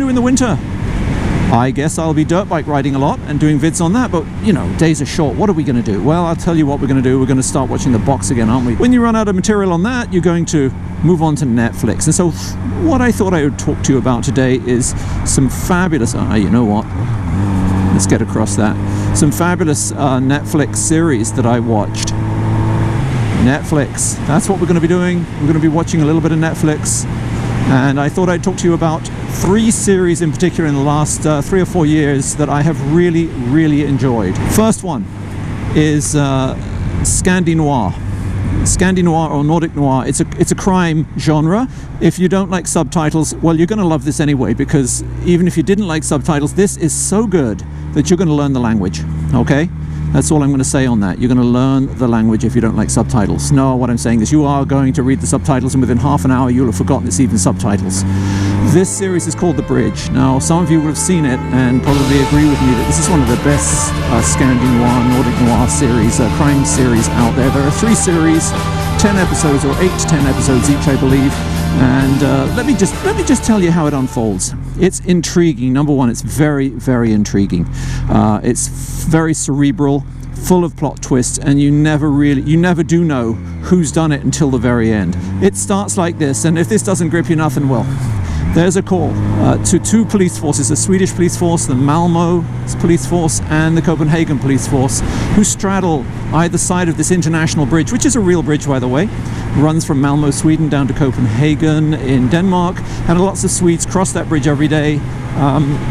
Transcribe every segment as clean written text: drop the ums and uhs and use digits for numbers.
do in the winter? I guess I'll be dirt bike riding a lot and doing vids on that, but you know, days are short. What are we going to do? Well, I'll tell you what we're going to do. We're going to start watching the box again, aren't we? When you run out of material on that, you're going to move on to Netflix. And so what I thought I would talk to you about today is some fabulous, you know what? Let's get across that. Some fabulous Netflix series that I watched. Netflix, that's what we're going to be doing. We're going to be watching a little bit of Netflix. And I thought I'd talk to you about 3 series in particular in the last 3 or 4 years that I have really, really enjoyed. First one is Scandi Noir. Scandi Noir or Nordic Noir. It's a crime genre. If you don't like subtitles, well, you're going to love this anyway, because even if you didn't like subtitles, this is so good that you're going to learn the language, okay? That's all I'm going to say on that. You're going to learn the language if you don't like subtitles. No, what I'm saying is you are going to read the subtitles, and within half an hour you'll have forgotten it's even subtitles. This series is called The Bridge. Now, some of you will have seen it and probably agree with me that this is one of the best Scandi Noir, Nordic Noir series, crime series out there. There are 3 series, 10 episodes, or 8 to 10 episodes each, I believe. And let me just tell you how it unfolds. It's intriguing. Number one, it's very, very intriguing. It's very cerebral, full of plot twists, and you never do know who's done it until the very end. It starts like this, and if this doesn't grip you nothing, well, there's a call to 2 police forces, the Swedish police force, the Malmö police force, and the Copenhagen police force, who straddle either side of this international bridge, which is a real bridge, by the way. Runs from Malmö, Sweden, down to Copenhagen in Denmark, and lots of Swedes cross that bridge every day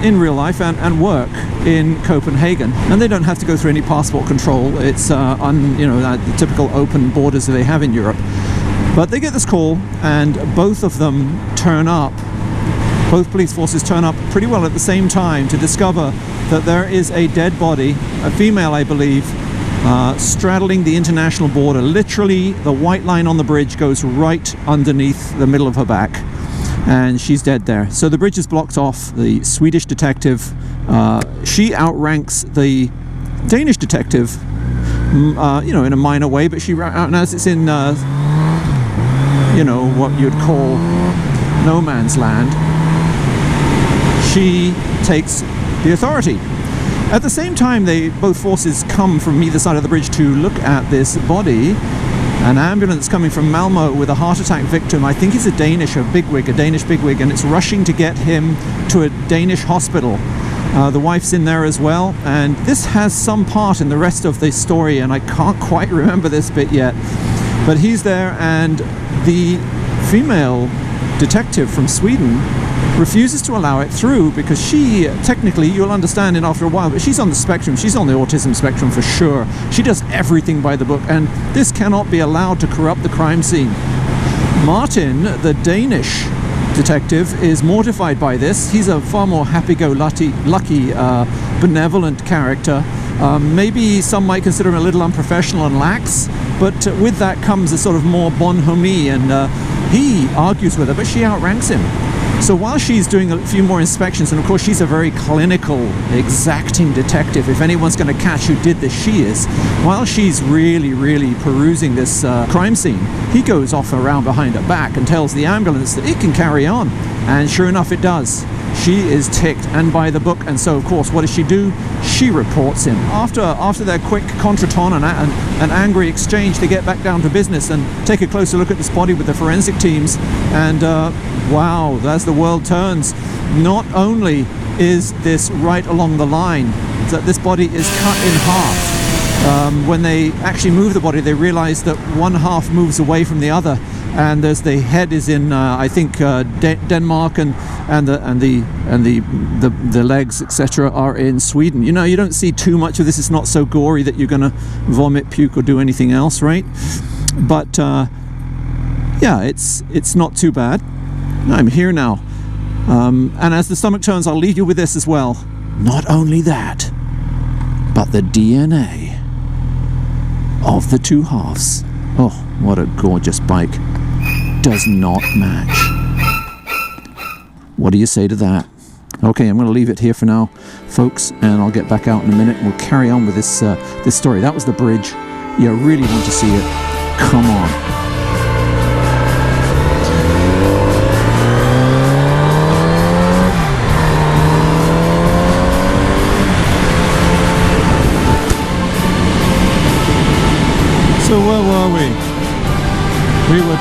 in real life and work in Copenhagen. And they don't have to go through any passport control. It's the typical open borders that they have in Europe. But they get this call, and both of them turn up. Both police forces turn up pretty well at the same time to discover that there is a dead body, a female, I believe, straddling the international border. Literally, the white line on the bridge goes right underneath the middle of her back, and she's dead there. So the bridge is blocked off. The Swedish detective, she outranks the Danish detective, in a minor way, but she as it's in, what you'd call no man's land. She takes the authority. At the same time, both forces come from either side of the bridge to look at this body. An ambulance coming from Malmö with a heart attack victim. I think he's a Danish bigwig, and it's rushing to get him to a Danish hospital. The wife's in there as well, and this has some part in the rest of the story, and I can't quite remember this bit yet. But he's there, and the female detective from Sweden refuses to allow it through, because she, technically, you'll understand it after a while, but she's on the spectrum. She's on the autism spectrum for sure. She does everything by the book, and this cannot be allowed to corrupt the crime scene. Martin, the Danish detective, is mortified by this. He's a far more happy-go-lucky, benevolent character. Maybe some might consider him a little unprofessional and lax, but with that comes a sort of more bonhomie, and he argues with her, but she outranks him. So while she's doing a few more inspections, and of course she's a very clinical, exacting detective, if anyone's going to catch who did this, she is. While she's really, really perusing this crime scene, he goes off around behind her back and tells the ambulance that it can carry on. And sure enough, it does. She is ticked and by the book, and so of course, what does she do? She reports him. After their quick contretemps and an angry exchange, they get back down to business and take a closer look at this body with the forensic teams. And wow, as the world turns, not only is this right along the line, that this body is cut in half. When they actually move the body, they realize that one half moves away from the other, and there's the head is in I think Denmark, and the legs, etc., are in Sweden. You don't see too much of this. It's not so gory that you're gonna vomit, puke, or do anything else, right? But yeah, it's not too bad. I'm here now, and as the stomach turns, I'll leave you with this as well. Not only that, but the DNA of the 2 halves. Oh, what a gorgeous bike. Does not match. What do you say to that? Okay, I'm going to leave it here for now, folks, and I'll get back out in a minute. We'll carry on with this story. That was The Bridge. You really want to see it. Come on.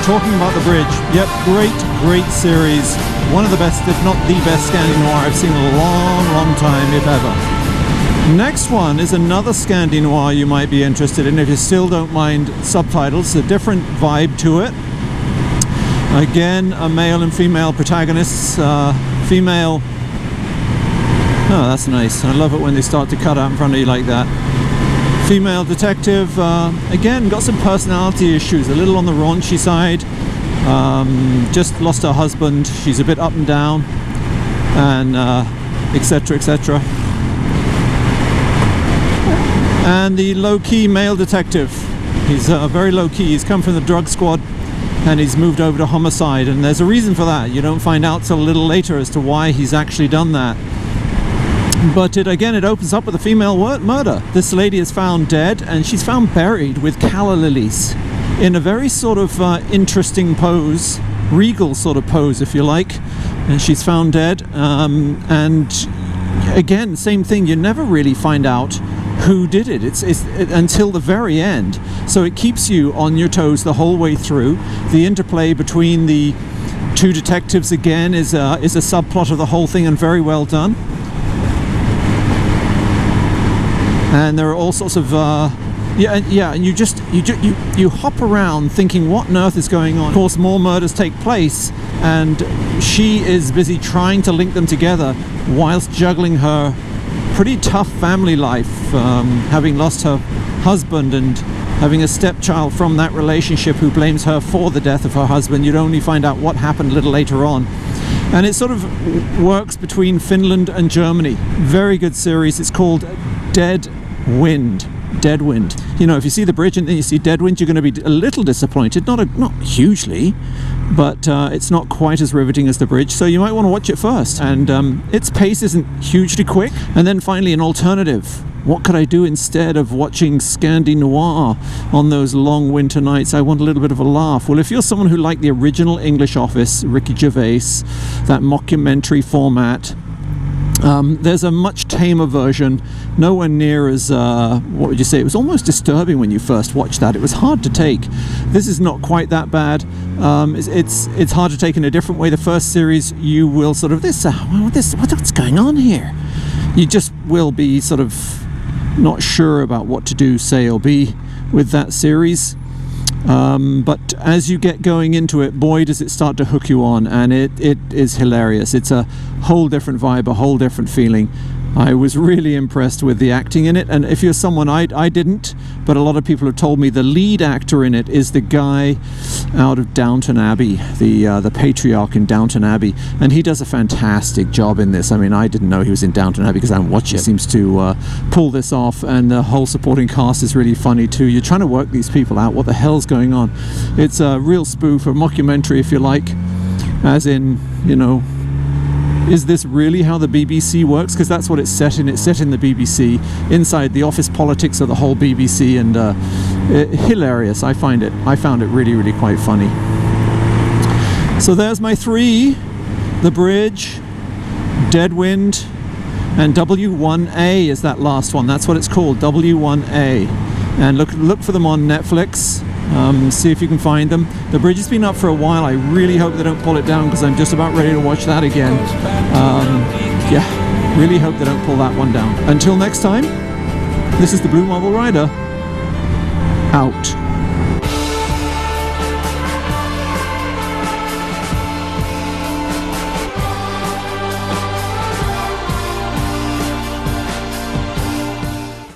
talking about the bridge. Yep, great series. One of the best, if not the best Scandi Noir I've seen in a long time, if ever. Next one is another Scandi Noir you might be interested in if you still don't mind subtitles. A different vibe to it. Again, a male and female protagonists. Female... Oh, that's nice. I love it when they start to cut out in front of you like that. Female detective, again, got some personality issues, a little on the raunchy side. Just lost her husband, she's a bit up and down, and etc, etc. And the low-key male detective, he's very low-key. He's come from the drug squad and he's moved over to homicide, and there's a reason for that. You don't find out till a little later as to why he's actually done that. But it opens up with a female murder. This lady is found dead, and she's found buried with calla lilies in a very sort of interesting pose, regal sort of pose, if you like. And she's found dead. And again, same thing. You never really find out who did it. It's until the very end. So it keeps you on your toes the whole way through. The interplay between the two detectives again is a subplot of the whole thing, and very well done. And there are all sorts of and you hop around thinking what on earth is going on. Of course, more murders take place, and she is busy trying to link them together whilst juggling her pretty tough family life, having lost her husband and having a stepchild from that relationship who blames her for the death of her husband. You'd only find out what happened a little later on. And it sort of works between Finland and Germany. Very good series. It's called Dead Wind. You know, if you see the bridge and then you see Dead Wind, you're going to be a little disappointed. Not hugely, but it's not quite as riveting as the bridge, so you might want to watch it first. And its pace isn't hugely quick. And then finally, an alternative. What could I do instead of watching Scandi Noir on those long winter nights? I want a little bit of a laugh. Well, if you're someone who liked the original English Office, Ricky Gervais, that mockumentary format, there's a much tamer version, nowhere near as, what would you say, it was almost disturbing when you first watched that. It was hard to take. This is not quite that bad. It's hard to take in a different way. The first series, you will sort of, what's going on here? You just will be sort of not sure about what to do, say or be with that series. But as you get going into it, boy, does it start to hook you on, and it is hilarious. It's a whole different vibe, a whole different feeling. I was really impressed with the acting in it, and if you're someone, I didn't, but a lot of people have told me the lead actor in it is the guy out of Downton Abbey, the patriarch in Downton Abbey, and he does a fantastic job in this. I mean, I didn't know he was in Downton Abbey because I haven't watched it. He seems to pull this off, and the whole supporting cast is really funny too. You're trying to work these people out. What the hell's going on? It's a real spoof, a mockumentary, if you like, as in, you know, is this really how the BBC works? Because that's what it's set in. It's set in the BBC, inside the office politics of the whole BBC, and hilarious. I found it really, really quite funny. So there's my three: The Bridge, Dead Wind, and W1A is that last one. That's what it's called, W1A. And look for them on Netflix. See if you can find them. The bridge has been up for a while. I really hope they don't pull it down, because I'm just about ready to watch that again. Yeah, really hope they don't pull that one down. Until next time, this is the BlueMarbleRider, out.